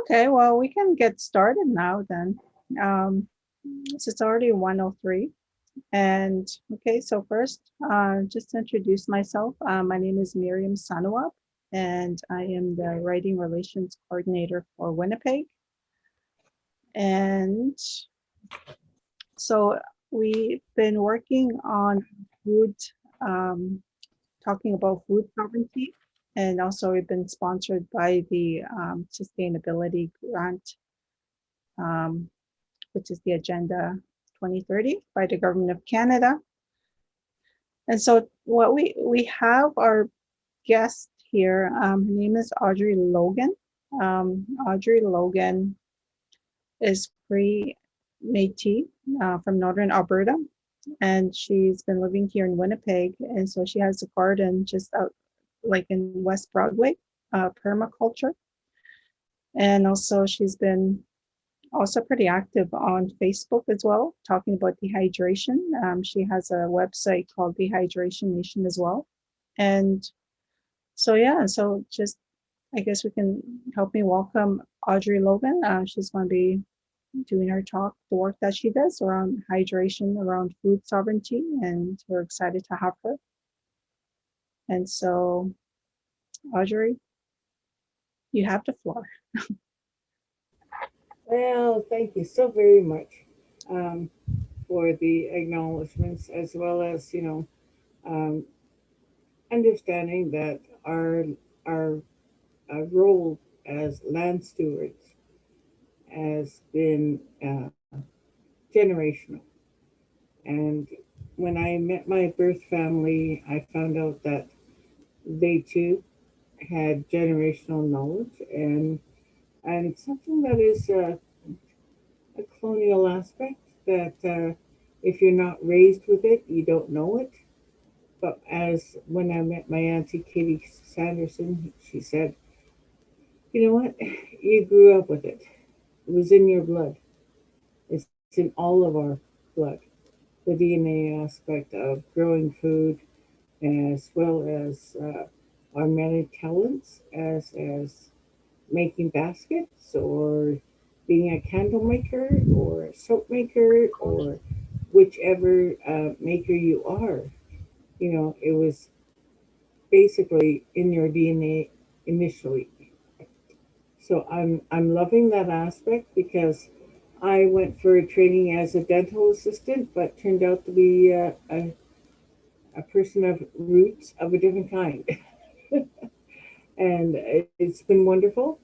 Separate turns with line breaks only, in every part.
Okay, well, we can get started now then. Um, so it's already 1:03. And okay, so first, just to introduce myself, my name is Miriam Sanuab, and I am the Writing Relations Coordinator for Winnipeg. And so we've been working on food, um, talking about food sovereignty, and also we've been sponsored by the Sustainability Grant, um, which is the Agenda 2030 by the Government of Canada. And so what we have our guest here, her name is Audrey Logan. Audrey Logan is Cree Métis from Northern Alberta, and she's been living here in Winnipeg. And so she has a garden just out, like in West Broadway, permaculture. And also she's been also pretty active on Facebook as well, talking about dehydration. She has a website called Dehydration Nation as well. And so, yeah, so just I guess we can help me welcome Audrey Logan. She's going to be doing her talk, the work that she does around hydration, around food sovereignty, and we're excited to have her. And so, Audrey, you have the floor.
Well, thank you so very much um, for the acknowledgments, as well as um, understanding that our role as land stewards has been generational. And when I met my birth family, I found out that they too had generational knowledge and something that is a colonial aspect that if you're not raised with it, you don't know it. But as when I met my auntie Katie Sanderson, she said, "You know what? You grew up with it. It was in your blood. It's in all of our blood. The DNA aspect of growing food, as well as our many talents, as making baskets or being a candle maker or a soap maker or whichever maker you are. It was basically in your DNA initially. So I'm loving that aspect because I went for training as a dental assistant, but turned out to be a person of roots of a different kind. And it's been wonderful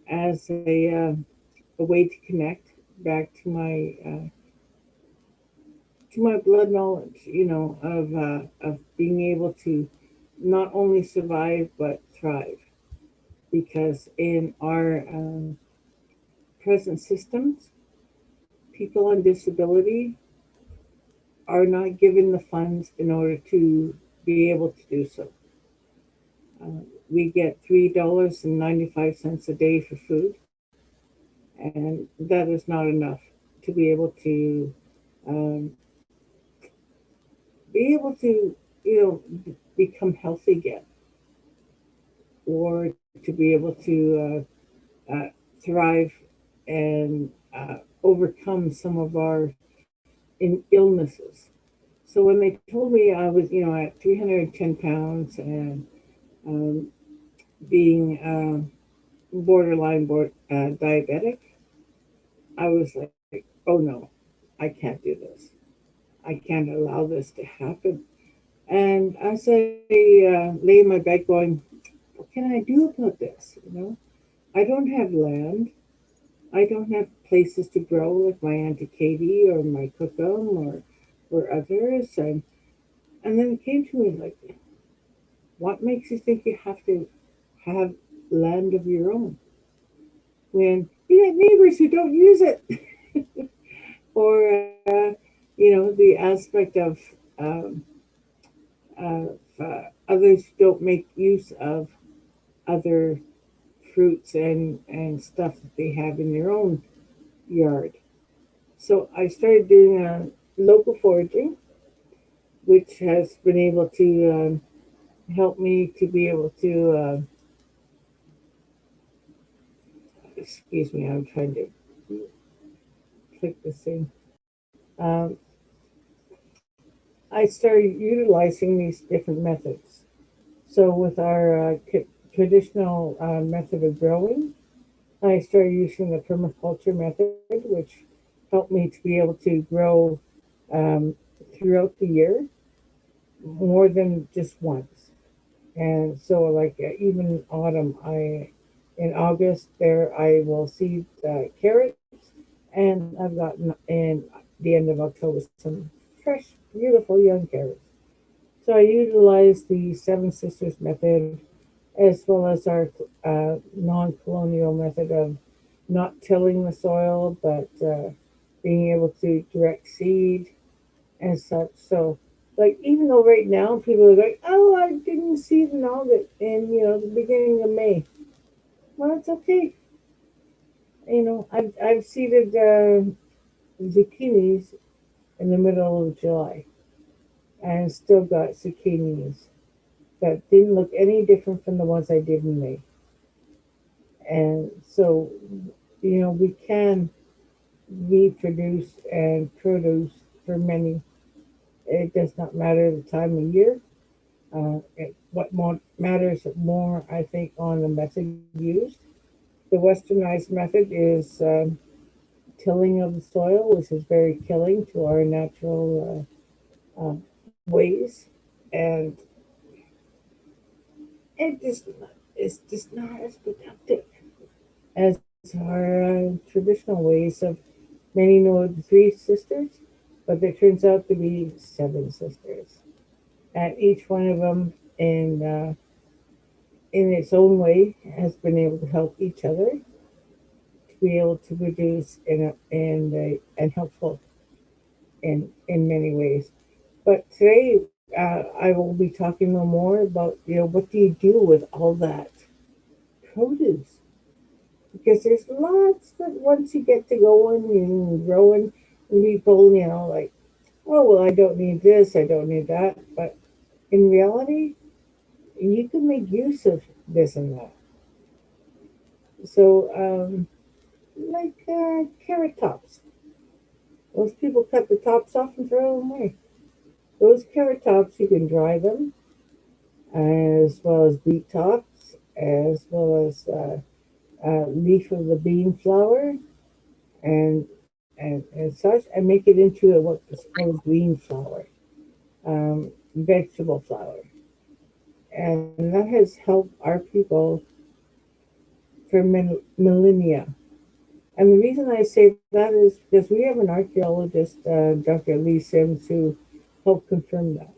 as a way to connect back to my blood knowledge, of being able to not only survive but thrive. Because in our present systems, people on disability are not given the funds in order to be able to do so. We get $3.95 a day for food, and that is not enough to um, be able to become healthy again, or to be able to thrive and overcome some of our illnesses. So when they told me I was, at 310 pounds and um, being borderline diabetic, I was like, oh no, I can't do this. I can't allow this to happen. And as I lay in my bed going, what can I do about this? I don't have land. I don't have places to grow like my Auntie Katie or my cookum or others. And then it came to me like, what makes you think you have to have land of your own when you have neighbors who don't use it? Or, the aspect um, of others don't make use of other fruits and stuff that they have in their own yard. So I started doing local foraging, which has been able to help me to be able to excuse me, I'm trying to click this thing. Um, I started utilizing these different methods. So with our traditional method of growing, I started using the permaculture method, which helped me to be able to grow um, throughout the year more than just once. And so, like even autumn, in August there I will seed carrots, and I've gotten in the end of October some fresh, beautiful young carrots. So I utilize the Seven Sisters method as well as our non-colonial method of not tilling the soil, but being able to direct seed and such. So, like, even though right now people are like, "Oh, I didn't seed in August in the beginning of May," well, it's okay. I've seeded zucchinis in the middle of July and still got zucchinis that didn't look any different from the ones I did in May. And so, we can reproduce and produce for many. It does not matter the time of year. What more matters more, I think, on the method used. The westernized method is tilling of the soil, which is very killing to our natural ways, and it's just not as productive as our traditional ways of many know the three sisters, but there turns out to be seven sisters, and each one of them in its own way has been able to help each other to be able to produce and helpful in many ways. But today I will be talking more about what do you do with all that produce, because there's lots that once you get to going and growing, people like, oh well, I don't need this, I don't need that, but in reality you can make use of this and that. So like carrot tops, most people cut the tops off and throw them away. Those carrot tops, you can dry them, as well as beet tops, as well as leaf of the bean flower, and and such, and make it into what is called green flour, vegetable flour, and that has helped our people for millennia. And the reason I say that is because we have an archaeologist, Dr. Lee Sims, who helped confirm that.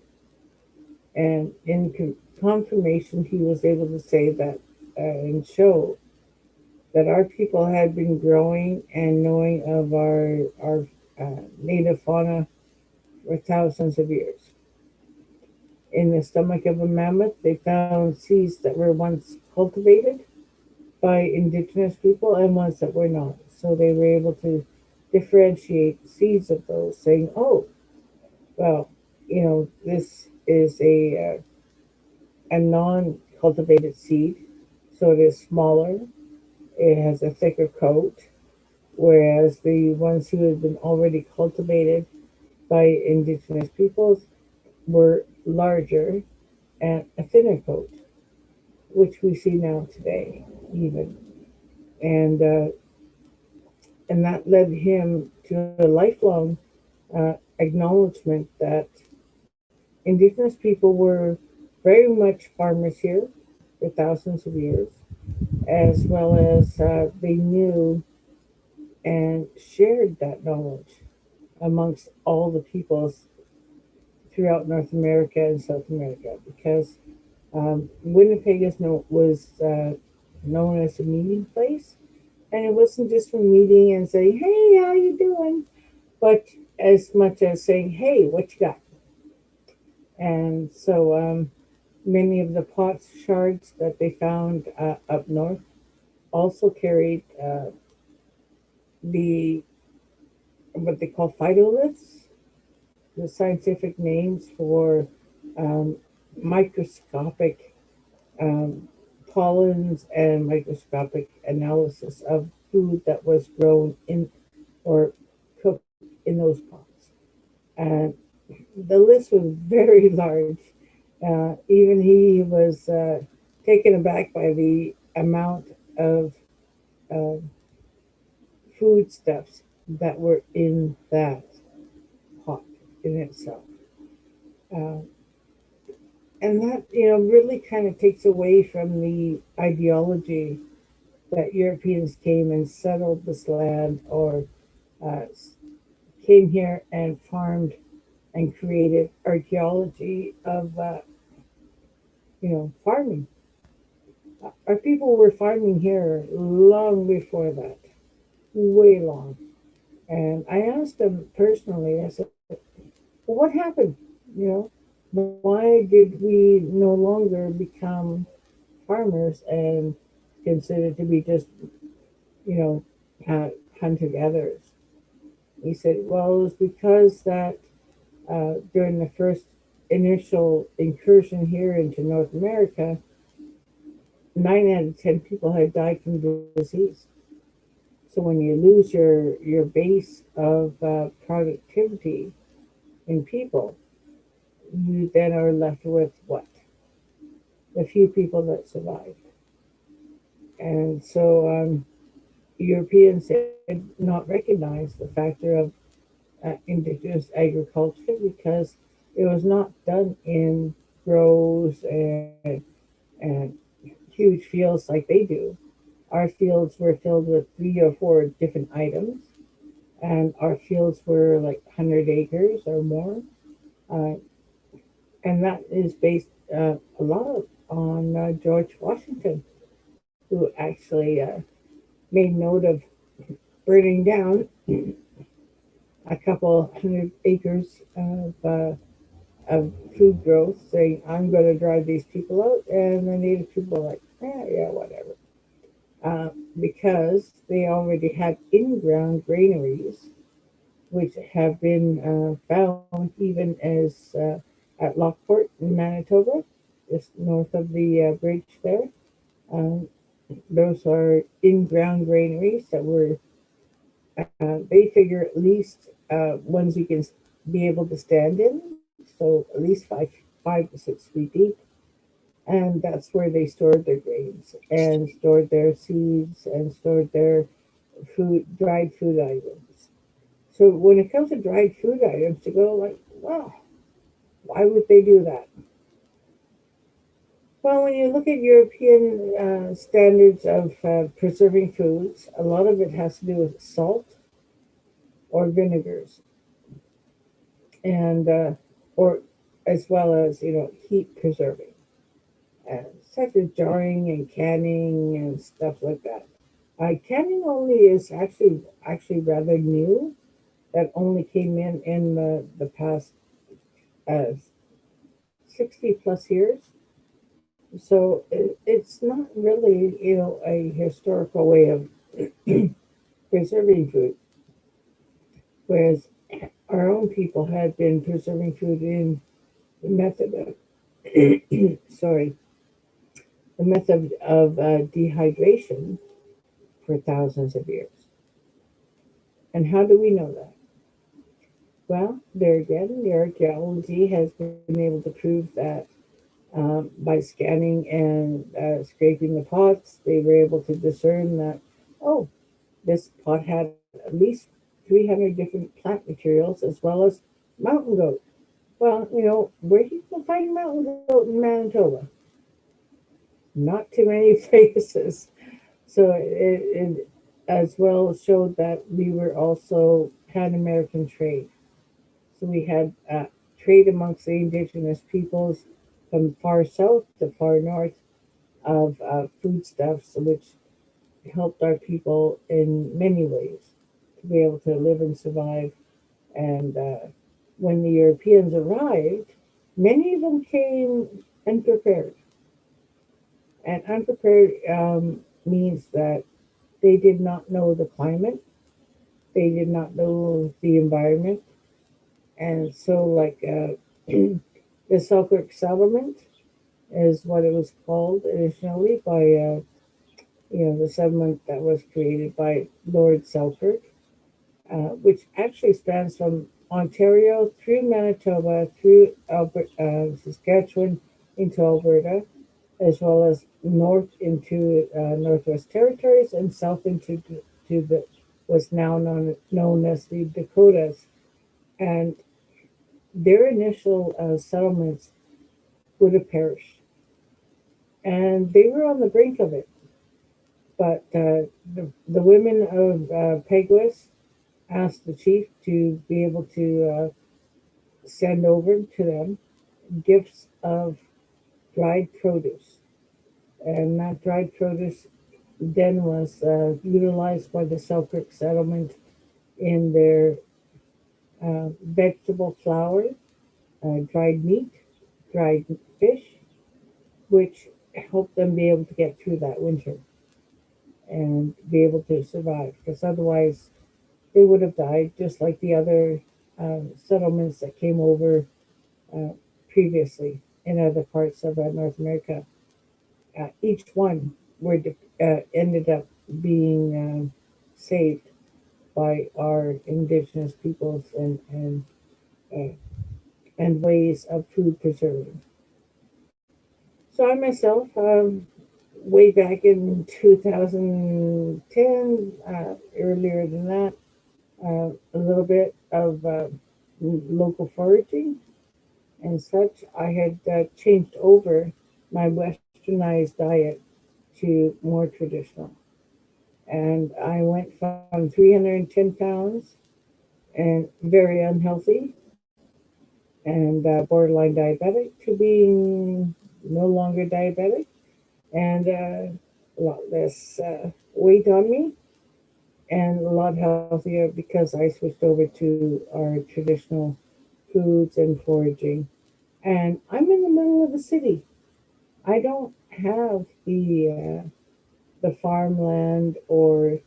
And in confirmation, he was able to say that and show that our people had been growing and knowing of our native fauna for thousands of years. In the stomach of a mammoth, they found seeds that were once cultivated by indigenous people and ones that were not. So they were able to differentiate seeds of those, saying, "Oh, well, this is a non-cultivated seed, so it is smaller. It has a thicker coat, whereas the ones who had been already cultivated by indigenous peoples were larger and a thinner coat, which we see now today, even." And and that led him to a lifelong acknowledgement that indigenous people were very much farmers here for thousands of years, as well as they knew and shared that knowledge amongst all the peoples throughout North America and South America, because Winnipeg was known as a meeting place, and it wasn't just for meeting and saying, "Hey, how you doing?" but as much as saying, "Hey, what you got?" And so many of the pots shards that they found up north also carried the what they call phytoliths, the scientific names for um, microscopic um, pollens and microscopic analysis of food that was grown in or cooked in those pots. And the list was very large. Even he was taken aback by the amount of uh, foodstuffs that were in that pot in itself. Uh, and that, really kind of takes away from the ideology that Europeans came and settled this land or uh, came here and farmed and created archaeology of, farming. Our people were farming here long before that, way long. And I asked them personally, I said, well, what happened? You know, why did we no longer become farmers and considered to be just, you know, hunter gatherers? He said, well, it was because that during the first initial incursion here into North America, 9 out of 10 people had died from disease. So when you lose your base of productivity in people, you then are left with what? The few people that survived. And so Europeans had not recognized the factor of indigenous agriculture because it was not done in grows and huge fields like they do. Our fields were filled with 3 or 4 different items, and our fields were like 100 acres or more. Uh, and that is based a lot on George Washington, who actually made note of burning down a couple 100 acres of food growth, saying, I'm going to drive these people out. And the native people were like, yeah, whatever. Because they already had in ground granaries, which have been found even as at Lockport in Manitoba, just north of the bridge there. Um, those are in ground granaries that were, they figure at least ones you can be able to stand in, so at least 5 to 6 feet deep. And that's where they stored their grains and stored their seeds and stored their dried food items. So when it comes to dried food items, you go like, wow, why would they do that? Well, when you look at European standards of preserving foods, a lot of it has to do with salt or vinegars, and or as well as heat preserving, such as jarring and canning and stuff like that. Canning only is actually rather new. That only came in the past uh, 60 plus years. So it's not really, a historical way of preserving food, whereas our own people had been preserving food in the method of, sorry, the method of dehydration for thousands of years. And how do we know that? Well, there again, the archaeology has been able to prove that by scanning and scraping the pots, they were able to discern that, oh, this pot had at least 300 different plant materials as well as mountain goat. Well, where do you find mountain goat in Manitoba? Not too many places. So it as well showed that we were also Pan American trade. So we had trade amongst the indigenous peoples from far south to far north of foodstuffs, which helped our people in many ways to be able to live and survive. And when the Europeans arrived, many of them came unprepared. And unprepared means that they did not know the climate, they did not know the environment. And so, like the Selkirk settlement is what it was called initially by the settlement that was created by Lord Selkirk, which actually spans from Ontario through Manitoba, through Saskatchewan into Alberta, as well as north into Northwest Territories and south into to the what's now known as the Dakotas. And their initial settlements would have perished. And they were on the brink of it. But the women of Peguis asked the chief to be able to send over to them gifts of dried produce. And that dried produce then was utilized by the Selkirk settlement in their vegetable flour, dried meat, dried fish, which helped them be able to get through that winter and be able to survive. Because otherwise, they would have died just like the other settlements that came over uh, previously in other parts of North America. Each one ended up being saved by our indigenous peoples uh, and ways of food preserving. So I myself, way back in 2010, earlier than that, a little bit of local foraging and such. I had changed over my westernized diet to more traditional. And I went from 310 pounds and very unhealthy and borderline diabetic to being no longer diabetic and a lot less weight on me and a lot healthier because I switched over to our traditional foods and foraging. And I'm in the middle of a city. I don't have the farmland or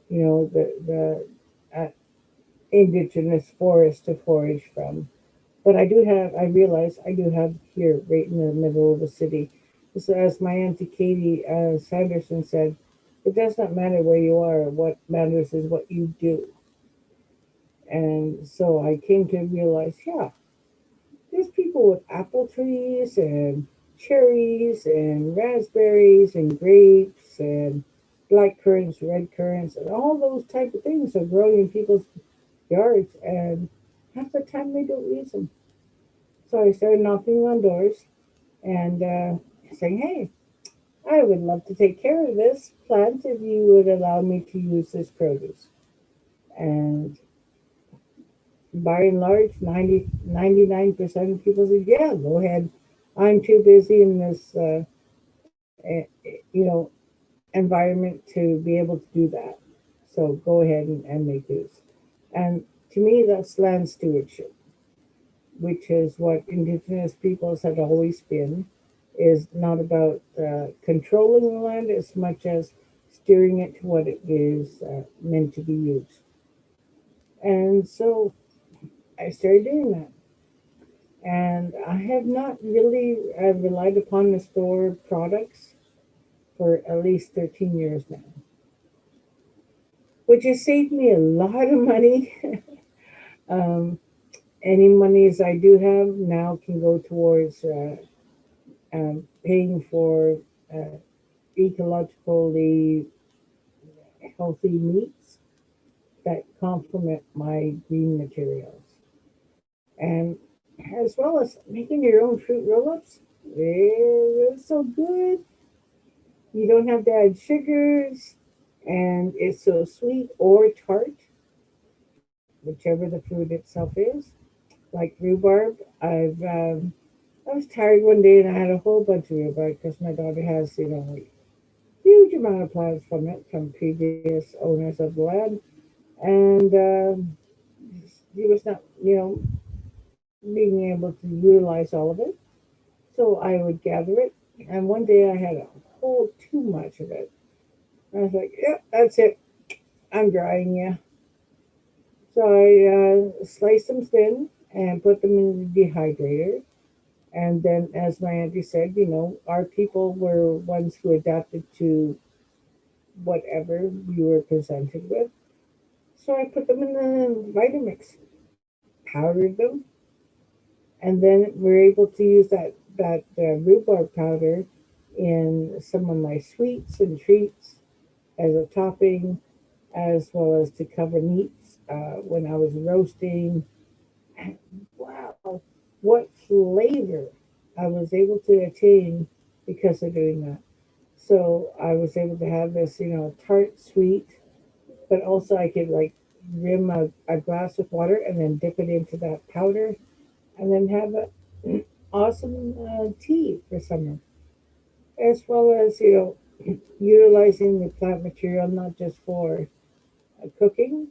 the indigenous forest to forage from. But I realize I do have here right in the middle of the city. So as my Auntie Katie Sanderson said, it does not matter where you are. What matters is what you do. And so I came to realize, yeah, there's people with apple trees and cherries and raspberries and grapes and black currants, red currants, and all those type of things are growing in people's yards. And half the time they don't use them. So I started knocking on doors and saying, hey, I would love to take care of this plant if you would allow me to use this produce. And by and large, 99% of people said, yeah, go ahead. I'm too busy in this, eh, you know, environment to be able to do that. So go ahead and make use. And to me, that's land stewardship, which is what Indigenous peoples have always been, is not about controlling the land as much as steering it to what it is meant to be used. And so I started doing that. And I have not really relied upon the store products for at least 13 years now, which has saved me a lot of money. um, any monies I do have now can go towards paying for uh, ecologically healthy meats that complement my green materials. And as well as making your own fruit roll-ups, they're so good. You don't have to add sugars, and it's so sweet or tart, whichever the fruit itself is. Like rhubarb, I was tired one day and I had a whole bunch of rhubarb because my daughter has like huge amount of plants from it from previous owners of the land, and he was not being able to utilize all of it. So I would gather it, and one day I had a whole too much of it. I was like, "Yep, that's it. I'm drying you." So I sliced them thin and put them in the dehydrator. And then, as my auntie said, our people were ones who adapted to whatever you were presented with. So I put them in the Vitamix, powdered them, and then we're able to use that rhubarb powder in some of my sweets and treats as a topping, as well as to cover meats when I was roasting. And wow, what flavor I was able to attain because of doing that. So I was able to have this, tart sweet, but also I could like rim a glass with water and then dip it into that powder and then have an awesome tea for summer, as well as, utilizing the plant material not just for cooking,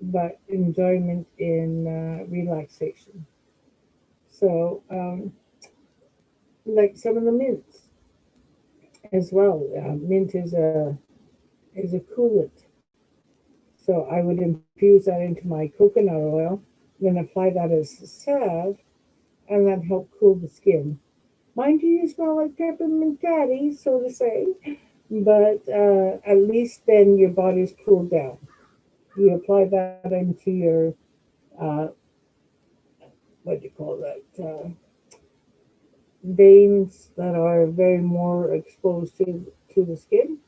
but enjoyment in relaxation. So, like some of the mints as well. Mint is a coolant, so I would infuse that into my coconut oil, then apply that as a salve, and that help cool the skin. Mind you, you smell like peppermint patty, so to say, but at least then your body's cooled down. You apply that into your uh, what do you call that? Veins that are very more exposed to the skin,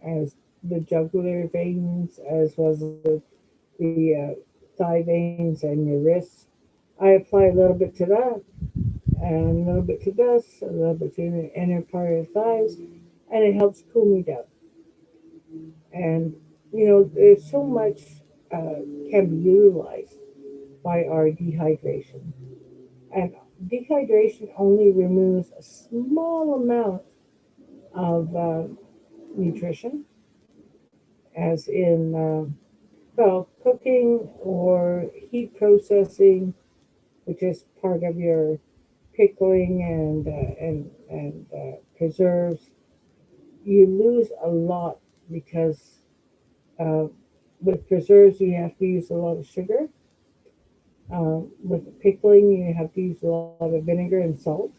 as the jugular veins, as well as the thigh veins and your wrists. I apply a little bit to that, and a little bit to this, a little bit to the inner part of the thighs, and it helps cool me down. And there's so much can be utilized by our dehydration. And dehydration only removes a small amount of nutrition, as in, well, cooking or heat processing, which is part of your pickling and preserves. You lose a lot because uh, with preserves you have to use a lot of sugar. With pickling, you have to use a lot of vinegar and salt,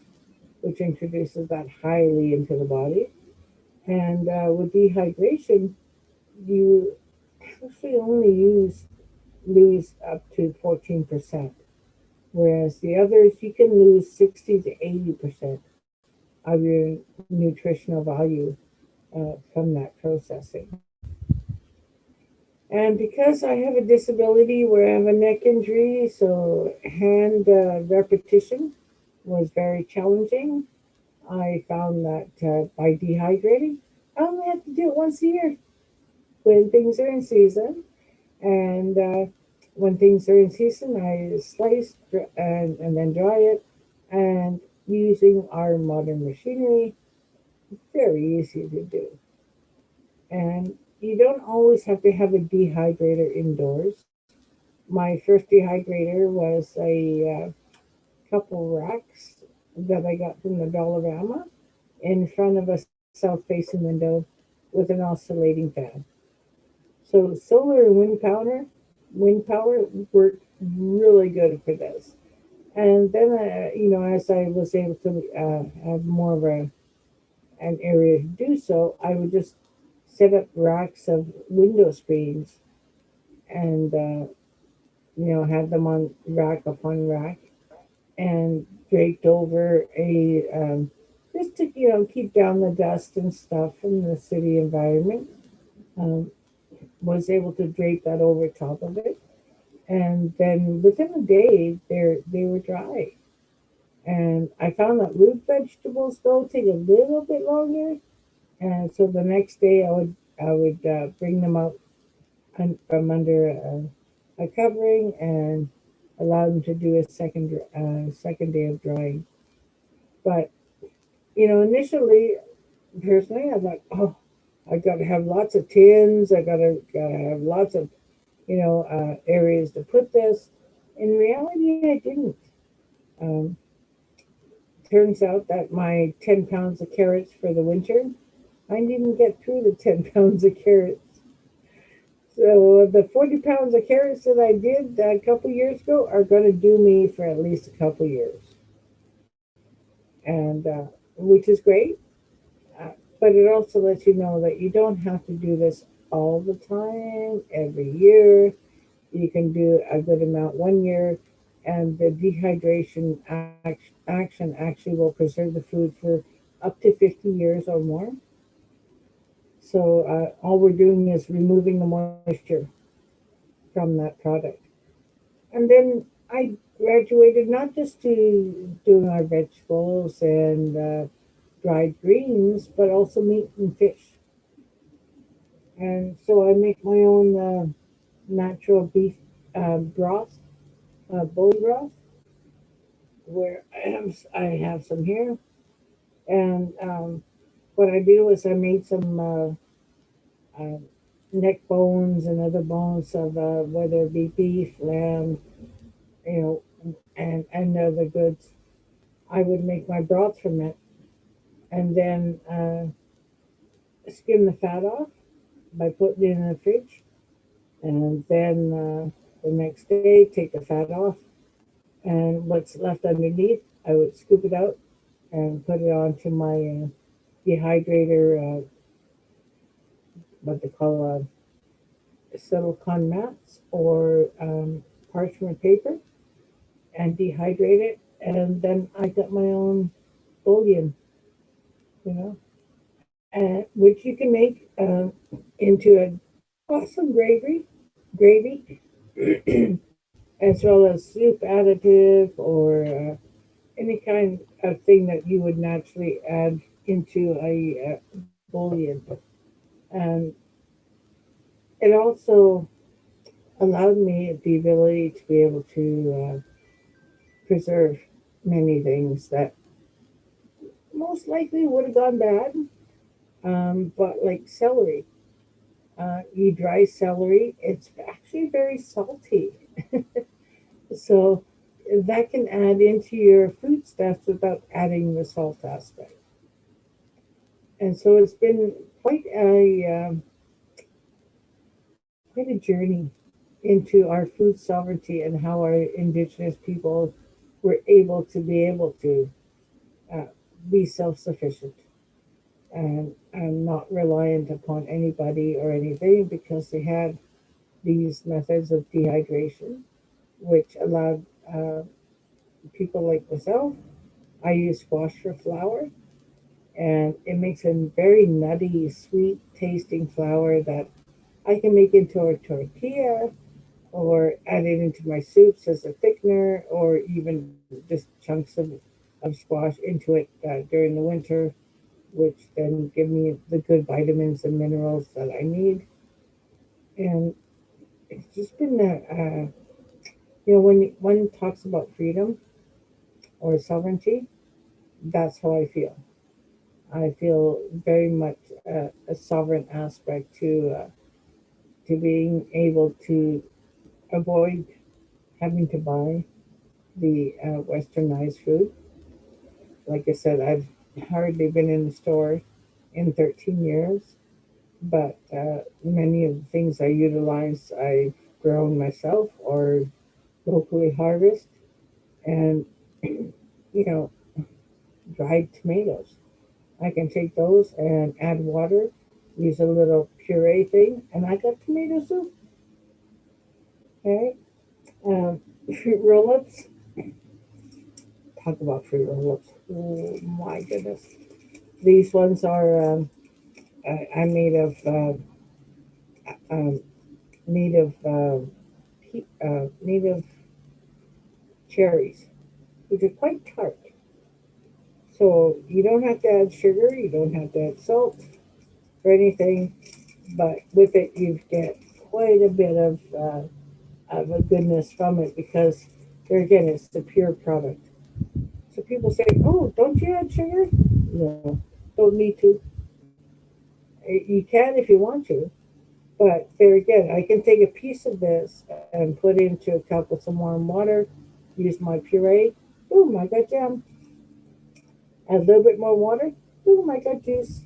which introduces that highly into the body. And with dehydration, you actually only lose up to 14%, whereas the others you can lose 60 to 80% of your nutritional value from that processing. And because I have a disability where I have a neck injury, so hand repetition was very challenging. I found that by dehydrating, I only have to do it once a year when things are in season. And when things are in season, I slice and then dry it. And using our modern machinery, very easy to do. And you don't always have to have a dehydrator indoors. My first dehydrator was a couple racks that I got from the Dollarama in front of a south facing window with an oscillating fan. So solar and wind power worked really good for this. And then, as I was able to have more of an area to do so, I would just set up racks of window screens and, have them on rack upon rack and draped over just to, keep down the dust and stuff from the city environment. Um, was able to drape that over top of it. And then within a day, they were dry. And I found that root vegetables though take a little bit longer. And so the next day I would bring them out from under a covering and allow them to do a second day of drying. But initially, personally, I thought, oh, I got to have lots of tins. I gotta have lots of areas to put this. In reality, I didn't. Um, Turns out that my 10 pounds of carrots for the winter, I didn't even get through the 10 pounds of carrots. So the 40 pounds of carrots that I did a couple years ago are going to do me for at least a couple years. and which is great. Uh, but it also lets you know that you don't have to do this all the time, every year. You can do a good amount one year, and the dehydration action actually will preserve the food for up to 50 years or more. So all we're doing is removing the moisture from that product. And then I graduated not just to doing our vegetables and dried greens, but also meat and fish. And so I make my own natural beef broth, bone broth, where I have some here. And what I do is I made some uh, neck bones and other bones of whether it be beef, lamb, you know, and other goods. I would make my broth from it, and then skim the fat off by putting it in the fridge, and then the next day take the fat off, and what's left underneath, I would scoop it out and put it onto my dehydrator, what they call silicone mats or parchment paper, and dehydrate it, and then I got my own bouillon, you know, which you can make into an awesome gravy, as well as soup additive or any kind of thing that you would naturally add into a bouillon. And it also allowed me the ability to be able to preserve many things that most likely would have gone bad. But like celery, you dry celery, it's actually very salty. So that can add into your food stuffs without adding the salt aspect. And so it's been quite a journey into our food sovereignty and how our indigenous people were able to uh, be self-sufficient and not reliant upon anybody or anything because they had these methods of dehydration, which allowed people like myself. I use squash for flour, and it makes a very nutty, sweet tasting flour that I can make into a tortilla or add it into my soups as a thickener, or even just chunks of squash into it during the winter, which then give me the good vitamins and minerals that I need. And it's just been when one talks about freedom or sovereignty, that's how I feel. I feel very much a sovereign aspect to being able to avoid having to buy the westernized food. Like I said, I've hardly been in the store in 13 years, but many of the things I utilize, I've grown myself or locally harvest, and know, dried tomatoes. I can take those and add water, use a little puree thing, and I got tomato soup. Okay, fruit roll-ups. Talk about fruit roll-ups. Oh my goodness, these ones are I'm made of um, native native cherries, which are quite tart. So you don't have to add sugar, you don't have to add salt or anything, but with it you get quite a bit of a goodness from it because there again it's the pure product. So people say, "Oh, don't you add sugar?" No, don't need to. You can if you want to, but there again, I can take a piece of this and put it into a cup with some warm water, use my puree. Boom, I got jam. Add a little bit more water. Boom, I got juice.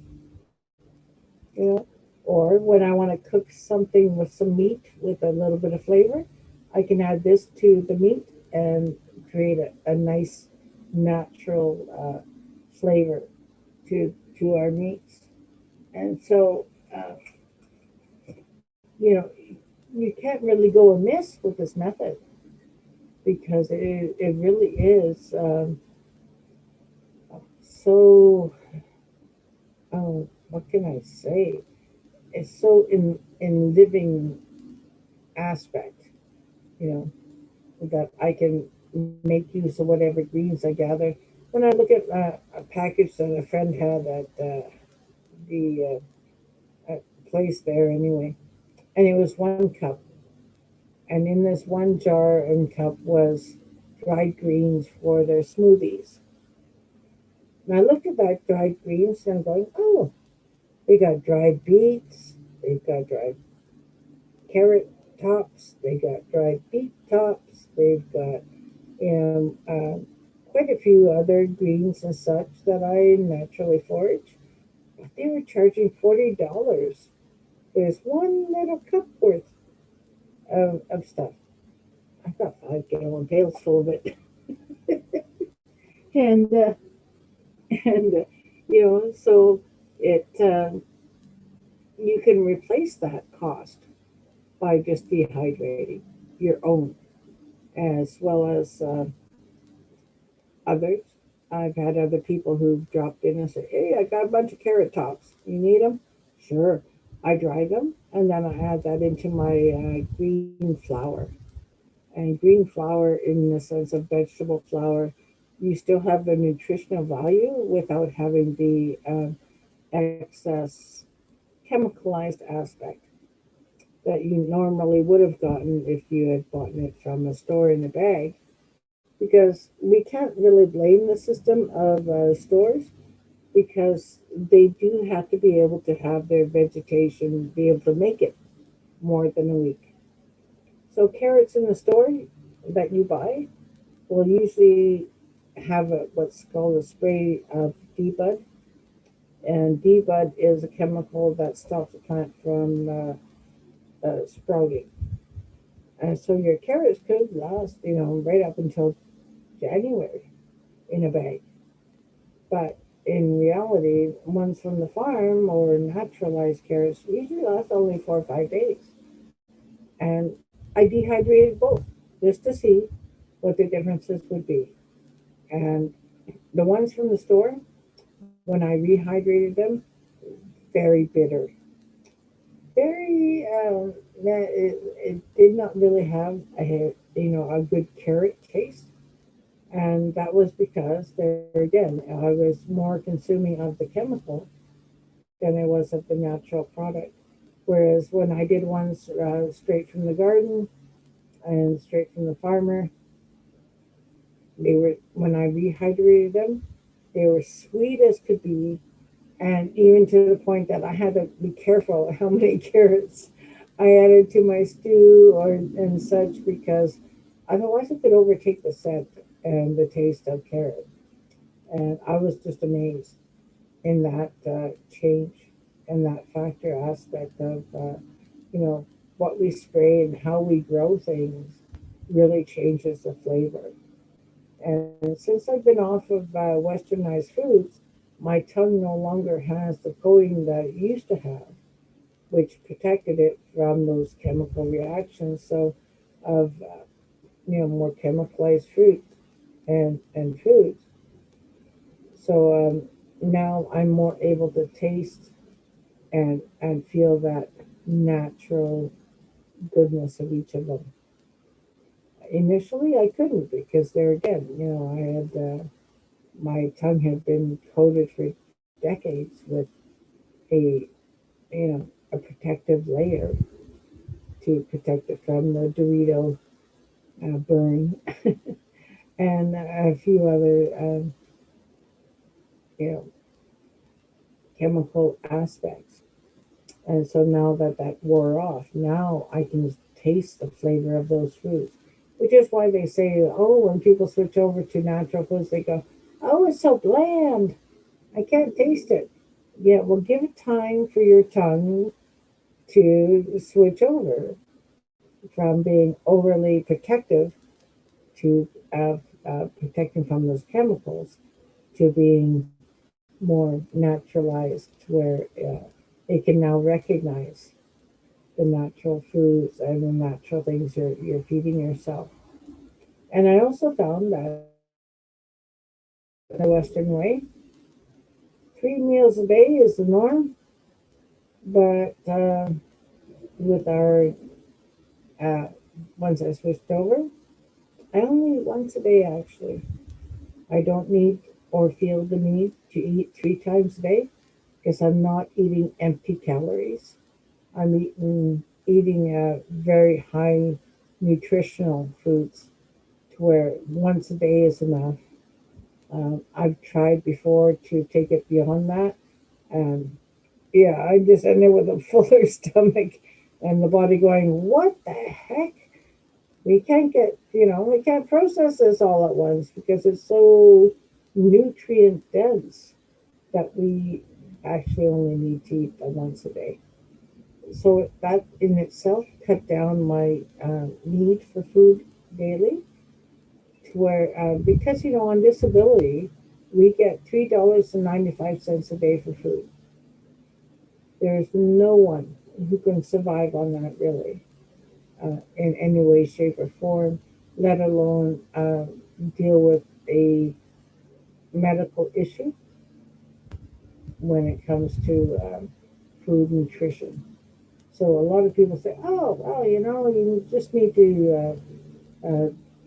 You know, or when I want to cook something with some meat with a little bit of flavor, I can add this to the meat and create a nice natural flavor to our meats. And so, you know, you can't really go amiss with this method because it really is so, what can I say? It's so in living aspect, you know, that I can make use of whatever greens I gather. When I look at a package that a friend had at the place there anyway, and it was 1 cup, and in this one jar and cup was dried greens for their smoothies. And I looked at that dried greens and I'm going, oh, they got dried beets, they've got dried carrot tops, they got dried beet tops, they've got quite a few other greens and such that I naturally forage. But they were charging $40. There's one little cup worth of stuff. I've got 5 gallon pails full of it. and and so it you can replace that cost by just dehydrating your own, as well as others. I've had other people who've dropped in and said, hey, I got a bunch of carrot tops, you need them? Sure. I dry them and then I add that into my green flour. And green flour, in the sense of vegetable flour, you still have the nutritional value without having the excess chemicalized aspect that you normally would have gotten if you had bought it from a store in a bag. Because we can't really blame the system of stores, because they do have to be able to have their vegetation be able to make it more than a week. So carrots in the store that you buy will usually have what's called a spray of debud, and debud is a chemical that stops the plant from sprouting. And so your carrots could last, right up until January in a bag. But in reality, ones from the farm or naturalized carrots usually last only 4 or 5 days. And I dehydrated both just to see what the differences would be. And the ones from the store, when I rehydrated them, very bitter. Very, it did not really have a good carrot taste. And that was because there again, I was more consuming of the chemical than I was of the natural product. Whereas when I did ones straight from the garden and straight from the farmer, they were, when I rehydrated them, they were sweet as could be, and even to the point that I had to be careful how many carrots I added to my stew or and such, because otherwise it could overtake the scent and the taste of carrot. And I was just amazed in that change and that factor aspect of what we spray and how we grow things really changes the flavor. And since I've been off of westernized foods, my tongue no longer has the coating that it used to have, which protected it from those chemical reactions. So, of more chemicalized fruit and foods. So now I'm more able to taste and feel that natural goodness of each of them. Initially, I couldn't, because there again, I had my tongue had been coated for decades with a a protective layer to protect it from the Dorito burn and a few other you know chemical aspects. And so now that that wore off, now I can taste the flavor of those foods, which is why they say, oh, when people switch over to natural foods, they go, oh, it's so bland. I can't taste it. Yeah, well, give it time for your tongue to switch over from being overly protective to protecting from those chemicals to being more naturalized, where it can now recognize the natural foods and the natural things you're feeding yourself. And I also found that the Western way, 3 meals a day is the norm, but with our uh, once I switched over, I only eat once a day actually. I don't need or feel the need to eat 3 times a day because I'm not eating empty calories. I'm eating very high nutritional foods to where once a day is enough. I've tried before to take it beyond that, and yeah, I just end up with a fuller stomach and the body going, "What the heck? We can't we can't process this all at once because it's so nutrient dense that we actually only need to eat them once a day." So that in itself cut down my need for food daily to where, because, on disability, we get $3.95 a day for food. There's no one who can survive on that really, in any way, shape, or form, let alone deal with a medical issue when it comes to food nutrition. So a lot of people say, "Oh, well, you just need to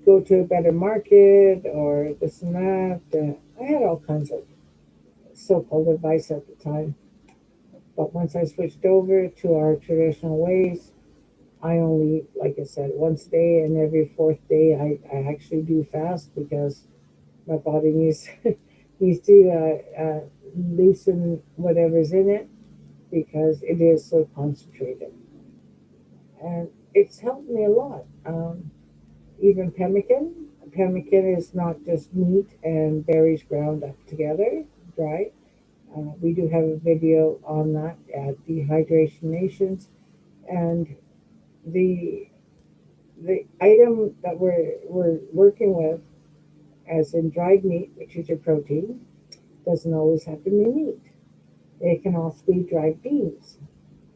go to a better market or this and that." I had all kinds of so-called advice at the time, but once I switched over to our traditional ways, I only, like I said, once a day, and every fourth day I actually do fast because my body needs needs to loosen whatever's in it because it is so concentrated, and it's helped me a lot. Even pemmican. Pemmican is not just meat and berries ground up together, dry. We do have a video on that at Dehydration Nations, and the the item that we're working with, as in dried meat, which is your protein, doesn't always have to be meat. It can also be dried beans.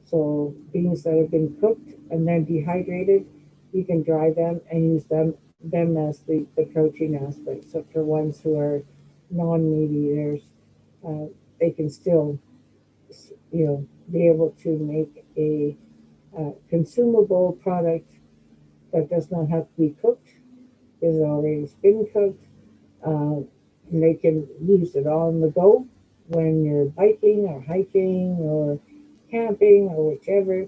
So beans that have been cooked and then dehydrated, you can dry them and use them as the protein aspect. So for ones who are non-meat eaters, uh, they can still, be able to make a consumable product that does not have to be cooked, is already been cooked. Uh, and they can use it on the go when you're biking or hiking or camping or whichever.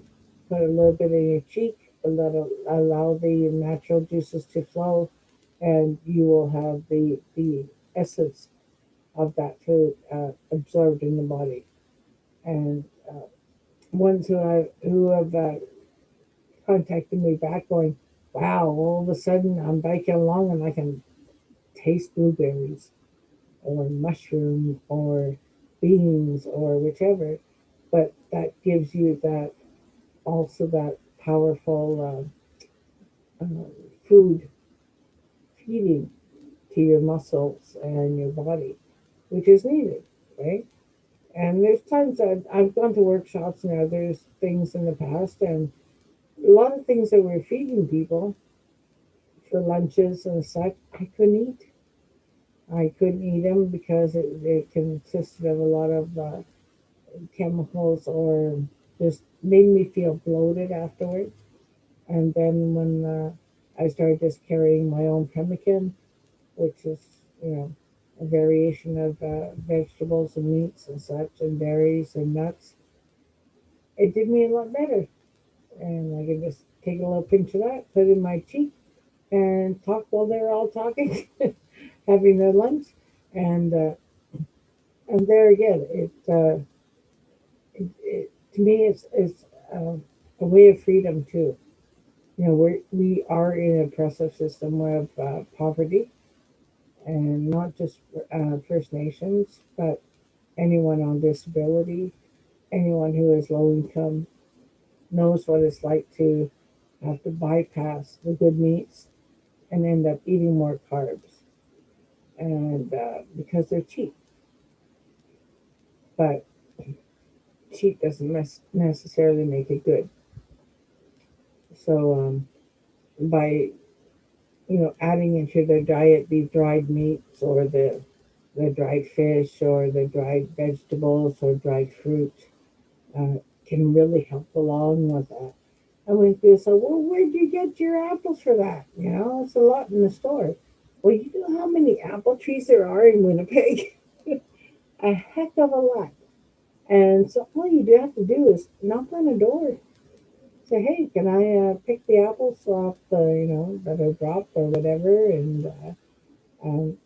Put a little bit in your cheek, allow the natural juices to flow, and you will have the essence of that food absorbed in the body. And ones who have contacted me back going, "Wow, all of a sudden I'm biking along and I can taste blueberries or mushroom or beans or whichever," but that gives you that also that powerful food feeding to your muscles and your body, which is needed, right? And there's times that I've gone to workshops and there's things in the past, and a lot of things that we're feeding people for lunches and such, I couldn't eat. I couldn't eat them because it consisted of a lot of chemicals, or just made me feel bloated afterwards. And then when I started just carrying my own pemmican, which is, a variation of vegetables and meats and such, and berries and nuts, it did me a lot better. And I could just take a little pinch of that, put it in my cheek, and talk while they're all talking, having their lunch. And there again, to me, it's a way of freedom too. We are in an oppressive system of poverty, and not just First Nations, but anyone on disability, anyone who is low income knows what it's like to have to bypass the good meats and end up eating more carbs, and because they're cheap. but cheap doesn't necessarily make it good. So by adding into their diet these dried meats or the dried fish or the dried vegetables or dried fruit uh, can really help along with that. And when people say, well, where'd you get your apples for that? It's a lot in the store. Well, you know how many apple trees there are in Winnipeg? A heck of a lot. And so all you do have to do is knock on a door. Say, hey, can I pick the apples off that are dropped or whatever? And, um,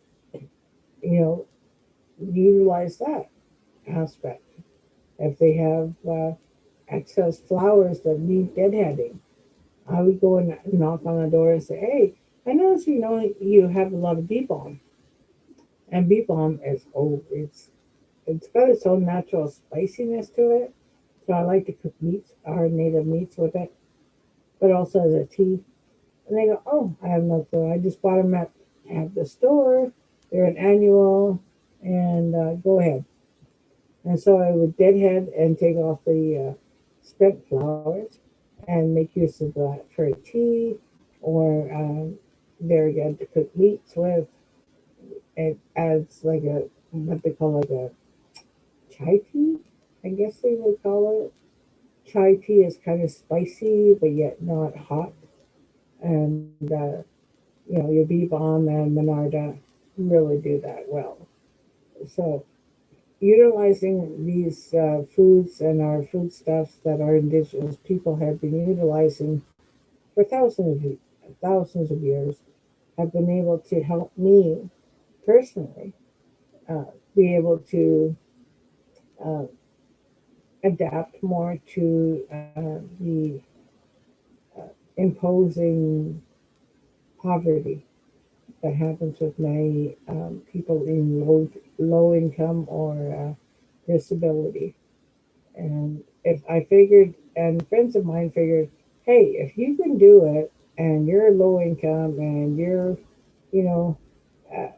you know, utilize that aspect. If they have excess flowers that need deadheading, I would go and knock on the door and say, hey, I notice you have a lot of bee balm. And bee balm is, it's got its own natural spiciness to it. So I like to cook meats, our native meats with it, but also as a tea. And they go, oh, I have no clue. I just bought them at the store. They're an annual, and go ahead. And so I would deadhead and take off the spent flowers and make use of that for a tea or there again to cook meats with. It adds like a, what they call like a chai tea, I guess they would call it. Chai tea is kind of spicy, but yet not hot. And, your bee balm and Monarda really do that well. So utilizing these foods and our foodstuffs that our indigenous people have been utilizing for thousands of years have been able to help me personally uh, be able to uh, adapt more to the imposing poverty that happens with many people in low income or disability. And if I figured, and friends of mine figured, hey, if you can do it, and you're low income, and you're, you know, uh,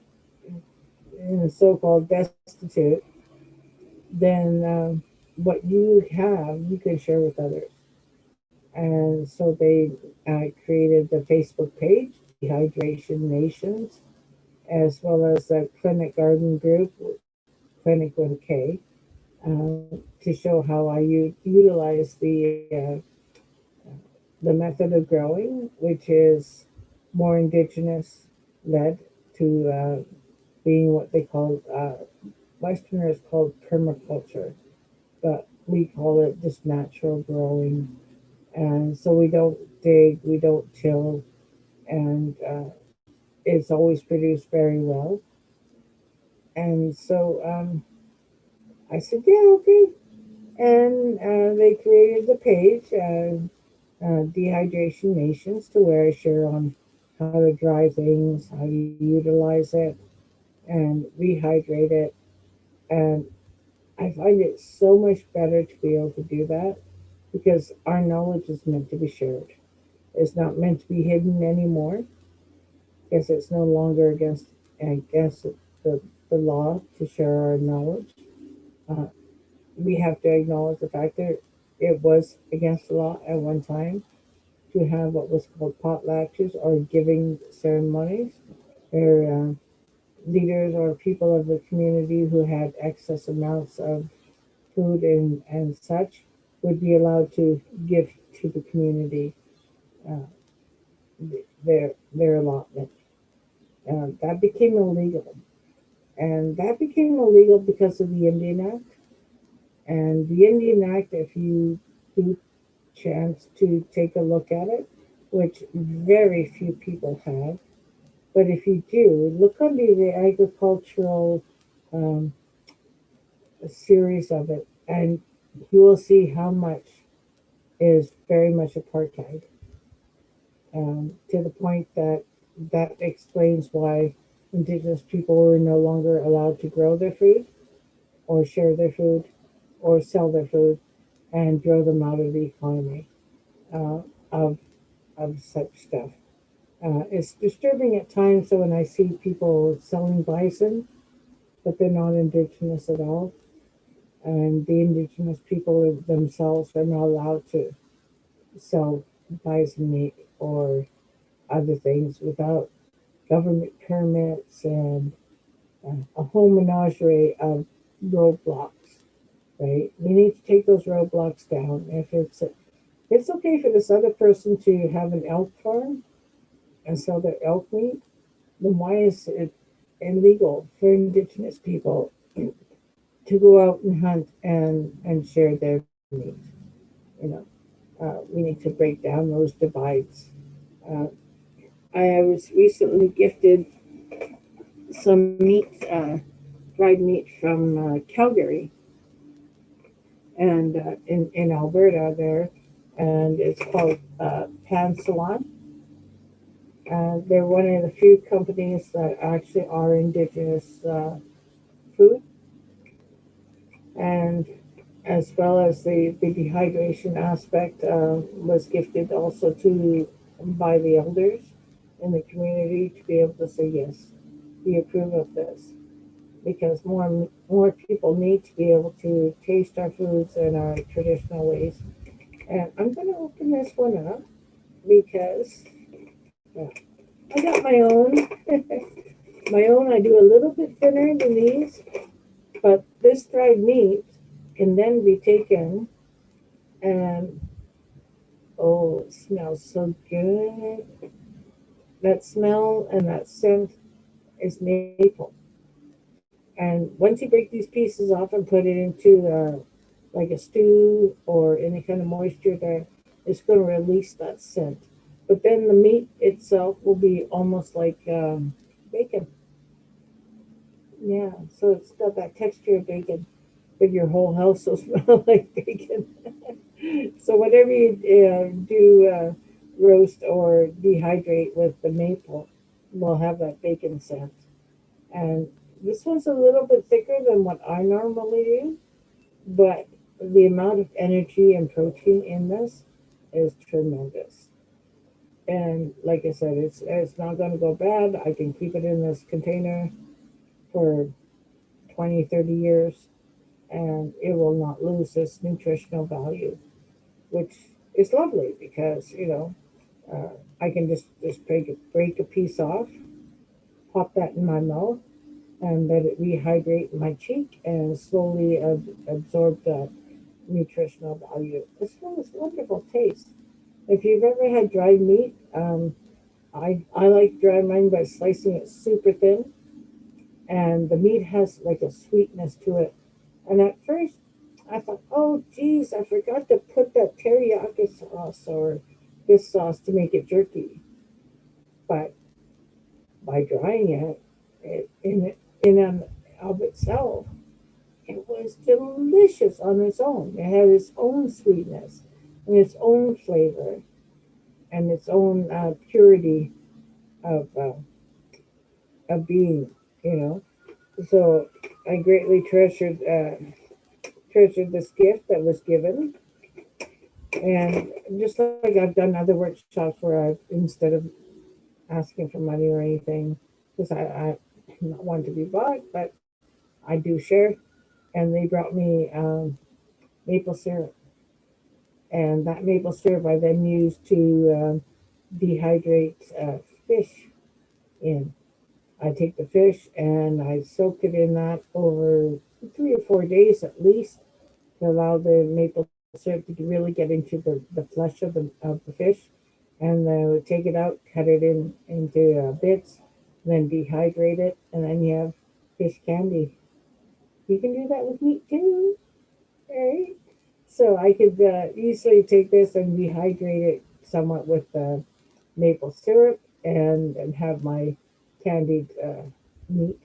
in a so-called destitute, then what you have, you can share with others. And so they created the Facebook page, Dehydration Nations, as well as a clinic garden group, clinic with a K, to show how I utilize the method of growing, which is more indigenous led to being what they call, Westerners called permaculture, but we call it just natural growing. And so we don't dig, we don't till, and it's always produced very well. And so I said, yeah, okay. And they created the page, Dehydration Nations, to where I share on how to dry things, how to utilize it, and rehydrate it. And I find it so much better to be able to do that because our knowledge is meant to be shared. It's not meant to be hidden anymore because it's no longer against the law to share our knowledge. Uh, we have to acknowledge the fact that it was against the law at one time to have what was called potlatches or giving ceremonies, where leaders or people of the community who had excess amounts of food and such would be allowed to give to the community uh, their allotment. That became illegal. And that became illegal because of the Indian Act. And the Indian Act, if you do chance to take a look at it, which very few people have, but if you do, look under the agricultural um, series of it, and you will see how much is very much apartheid, to the point that that explains why Indigenous people were no longer allowed to grow their food or share their food or sell their food and throw them out of the economy uh, of, of such stuff. It's disturbing at times so when I see people selling bison, but they're not indigenous at all. and the indigenous people themselves are not allowed to sell bison meat or other things without government permits and a whole menagerie of roadblocks, right? We need to take those roadblocks down. If it's okay for this other person to have an elk farm and sell their elk meat, then why is it illegal for indigenous people to go out and hunt and share their meat? You know, we need to break down those divides. Uh, I was recently gifted some meat, dried meat from Calgary and in Alberta there, and it's called Pan Salon. They're one of the few companies that actually are indigenous food, and as well as the dehydration aspect was gifted also to by the elders in the community to be able to say yes, we approve of this because more people need to be able to taste our foods and our traditional ways. And I'm going to open this one up because I got my own. My own, I do a little bit thinner than these, but this dried meat can then be taken and oh, it smells so good. That smell and that scent is maple. And once you break these pieces off and put it into like a stew or any kind of moisture there, it's going to release that scent. But then the meat itself will be almost like bacon. Yeah, so it's got that texture of bacon, but your whole house will smell like bacon. So whatever you do roast or dehydrate with the maple will have that bacon scent. And this one's a little bit thicker than what I normally do, but the amount of energy and protein in this is tremendous. And like I said, it's not going to go bad. I can keep it in this container for 20, 30 years, and it will not lose its nutritional value, which is lovely because, I can just break a piece off, pop that in my mouth, and let it rehydrate in my cheek and slowly absorb that nutritional value. This one is wonderful taste. If you've ever had dried meat, I like dry mine by slicing it super thin, and the meat has like a sweetness to it. And at first, I thought, oh, geez, I forgot to put that teriyaki sauce or this sauce to make it jerky. But by drying in and of itself, it was delicious on its own. It had its own sweetness and its own flavor and its own purity of being, you know. So I greatly treasured this gift that was given, and just like I've done other workshops where I've instead of asking for money or anything, because I'm not one to be bought, but I do share, and they brought me maple syrup, and that maple syrup I then used to dehydrate fish in. I take the fish and I soak it in that over 3 or 4 days at least to allow the maple syrup to really get into the flesh of the fish. And then take it out, cut it into bits, then dehydrate it, and then you have fish candy. You can do that with meat too, right? So I could easily take this and dehydrate it somewhat with maple syrup and have my candied meat,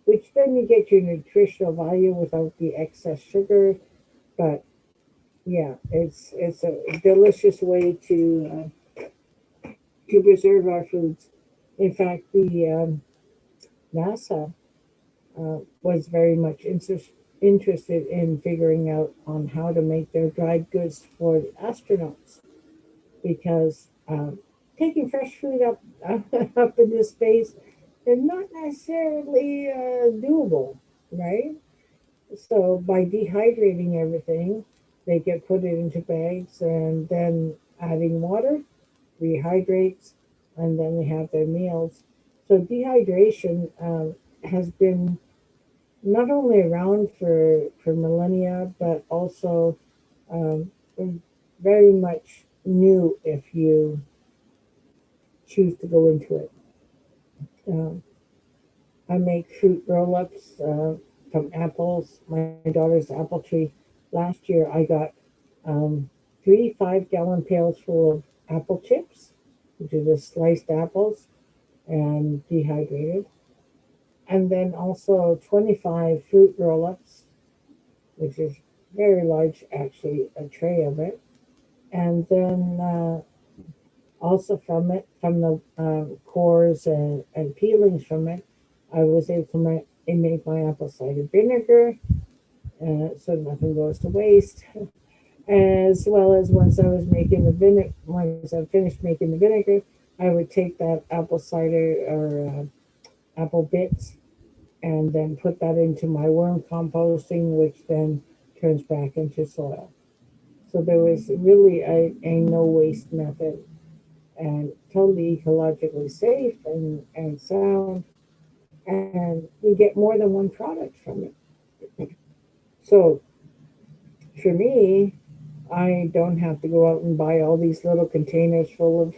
which then you get your nutritional value without the excess sugar. But yeah, it's a delicious way to preserve our foods. In fact, the NASA was very much interested in figuring out on how to make their dried goods for the astronauts because taking fresh food up up into space is not necessarily doable, right? So by dehydrating everything, they get put it into bags and then adding water rehydrates, and then they have their meals. So dehydration has been not only around for millennia, but also um, very much new if you choose to go into it. Um, I make fruit roll-ups from apples. My daughter's apple tree. Last year, I got um, 3 5-gallon pails full of apple chips, which are just sliced apples and dehydrated, and then also 25 fruit roll-ups, which is very large, actually, a tray of it, and then also from it, from the cores and peelings from it, I was able to make my apple cider vinegar, so nothing goes to waste. As well as once I was making the vinegar, once I finished making the vinegar, I would take that apple cider or apple bits and then put that into my worm composting, which then turns back into soil. So there was really a no waste method and totally ecologically safe and sound, and you get more than one product from it. So for me, I don't have to go out and buy all these little containers full of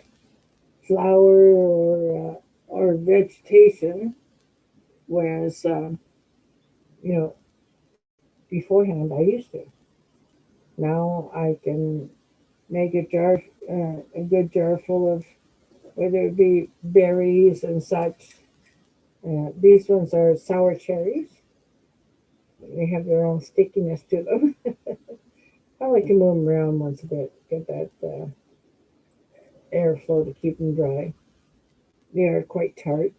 flour or vegetation, whereas you know beforehand I used to. Now I can make a good jar full of whether it be berries and such. These ones are sour cherries. They have their own stickiness to them. I like to move them around once a bit, get that airflow to keep them dry. They are quite tart,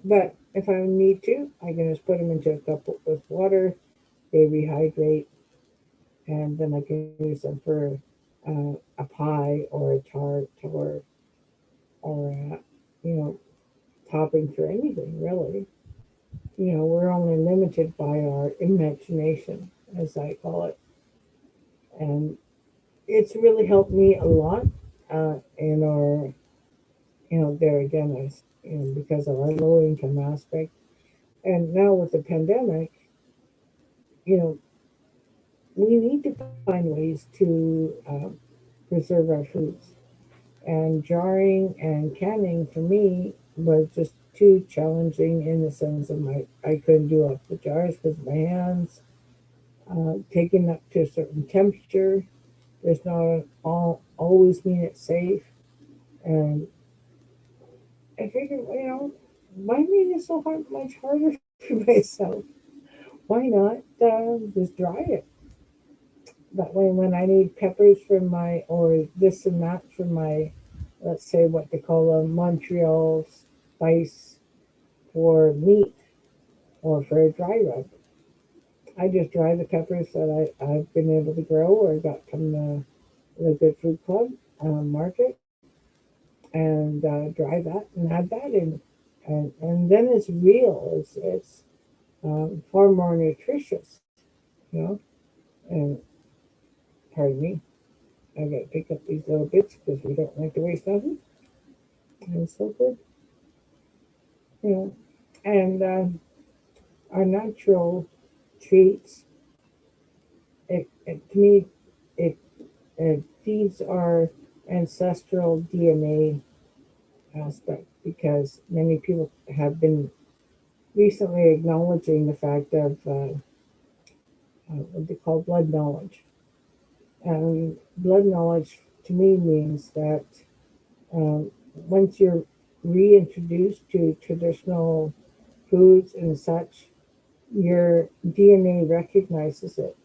but if I need to, I can just put them into a cup with water. They rehydrate, and then I can use them for a pie or a tart or topping for anything really. We're only limited by our imagination, as I call it, and it's really helped me a lot in our, there again, because of our low income aspect. And now with the pandemic, you know, we need to find ways to preserve our foods. And jarring and canning for me was just too challenging in the sense of I couldn't do up the jars because my hands taken up to a certain temperature does not always mean it's safe. And I figured, why make it so much harder for myself? Why not just dry it? That way, when I need peppers for my, or this and that for my, let's say what they call a Montreal spice for meat or for a dry rub, I just dry the peppers that I've been able to grow or got from the Good Food Club market and dry that and add that in. And then it's real. It's far more nutritious, you know. And pardon me, I got to pick up these little bits because we don't like to waste nothing. And it's so good, you know. And our natural treats, to me, it, it feeds our ancestral DNA aspect because many people have been recently acknowledging the fact of what they call blood knowledge. And blood knowledge to me means that once you're reintroduced to traditional foods and such, your DNA recognizes it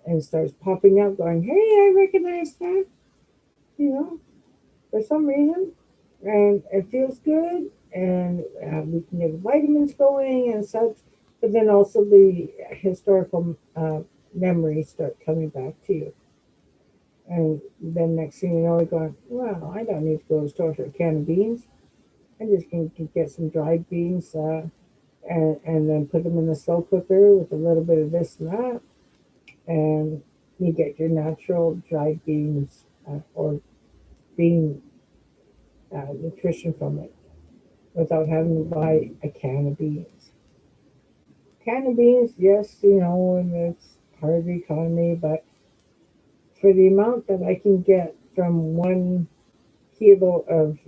and starts popping up, going, "Hey, I recognize that," you know, for some reason, and it feels good, and we can get vitamins going and such. But then also the historical memories start coming back to you. And then next thing you know, you're going, well, I don't need to go to the store for a can of beans. I just can get some dried beans and then put them in the slow cooker with a little bit of this and that, and you get your natural dried beans or bean nutrition from it without having to buy a can of beans. Can of beans, yes, and it's part of the economy, but for the amount that I can get from 1 kilo of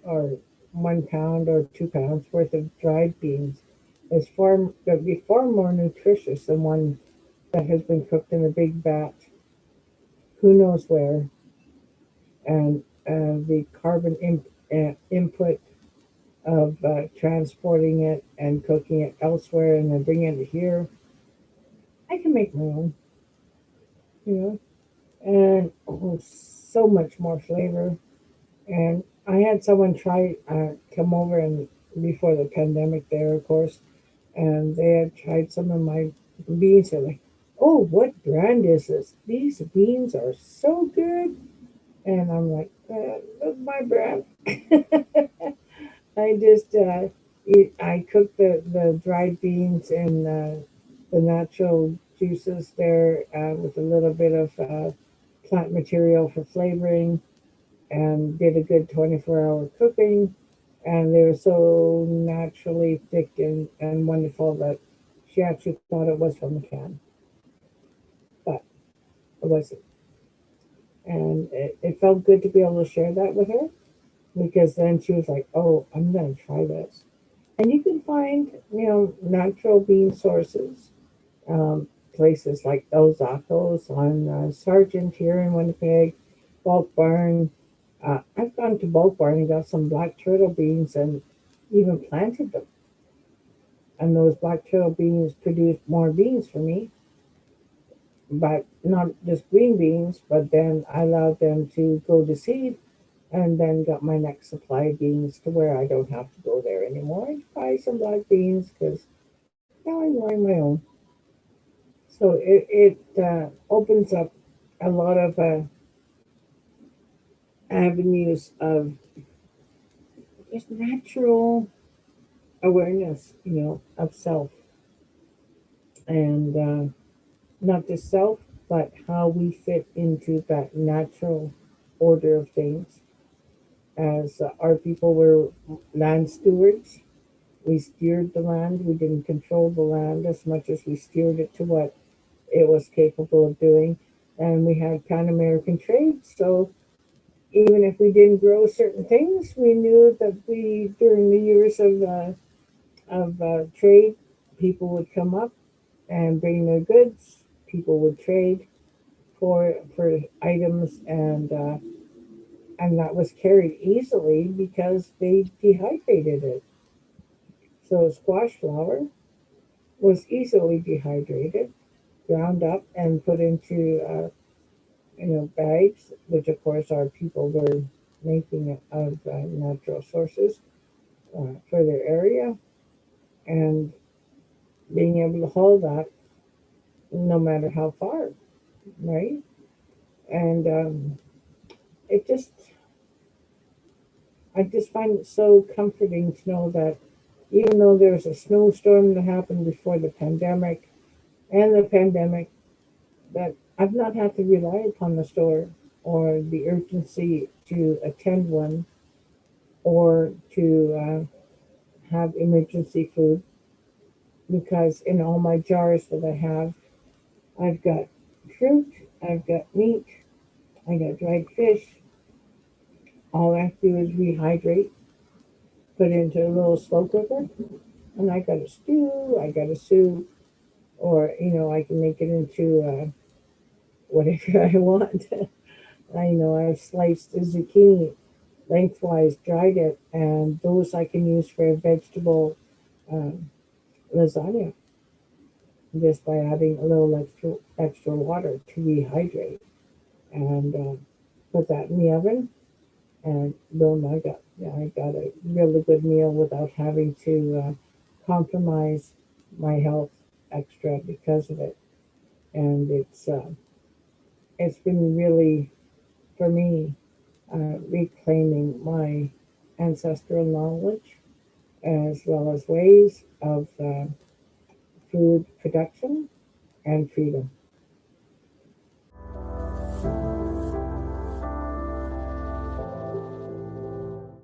or 1 pound or 2 pounds worth of dried beans is would be far more nutritious than one that has been cooked in a big vat, who knows where, and the carbon input of transporting it and cooking it elsewhere and then bringing it here. I can make my own, you know, and so much more flavor. And I had someone try come over and before the pandemic there, of course, and they had tried some of my beans. They're like, "Oh, what brand is this? These beans are so good." And I'm like, "That's my brand." I just I cook the dried beans in the natural juices there with a little bit of plant material for flavoring, and did a good 24-hour cooking, and they were so naturally thick and wonderful that she actually thought it was from a can, but it wasn't. And it felt good to be able to share that with her, because then she was like, "Oh, I'm going to try this." And you can find, natural bean sources, places like El Zacos on Sargent here in Winnipeg, Bulk Barn. I've gone to Bulk Barn and got some black turtle beans and even planted them. And those black turtle beans produced more beans for me, but not just green beans, but then I allowed them to go to seed and then got my next supply of beans to where I don't have to go there anymore and buy some black beans because now I'm growing my own. So it opens up a lot of avenues of just natural awareness, of self, and not just self, but how we fit into that natural order of things. As our people were land stewards, we steered the land. We didn't control the land as much as we steered it to what it was capable of doing. And we had Pan American trade, so even if we didn't grow certain things, we knew that during the years of trade, people would come up and bring their goods. People would trade for items, and that was carried easily because they dehydrated it. So squash flour was easily dehydrated, ground up, and put into bags, which of course our people were making it of natural sources for their area, and being able to hold that no matter how far, right? And it just, I just find it so comforting to know that even though there was a snowstorm that happened before the pandemic and the pandemic, that I've not had to rely upon the store or the urgency to attend one or to have emergency food, because in all my jars that I have, I've got fruit, I've got meat, I got dried fish. All I have to do is rehydrate, put it into a little slow cooker, and I got a stew, I got a soup, or I can make it into whatever I want. I've sliced the zucchini lengthwise, dried it, and those I can use for a vegetable um, lasagna just by adding a little extra water to rehydrate, and put that in the oven, and boom, I got a really good meal without having to compromise my health extra because of it. And it's been really, for me, reclaiming my ancestral knowledge as well as ways of food production and freedom.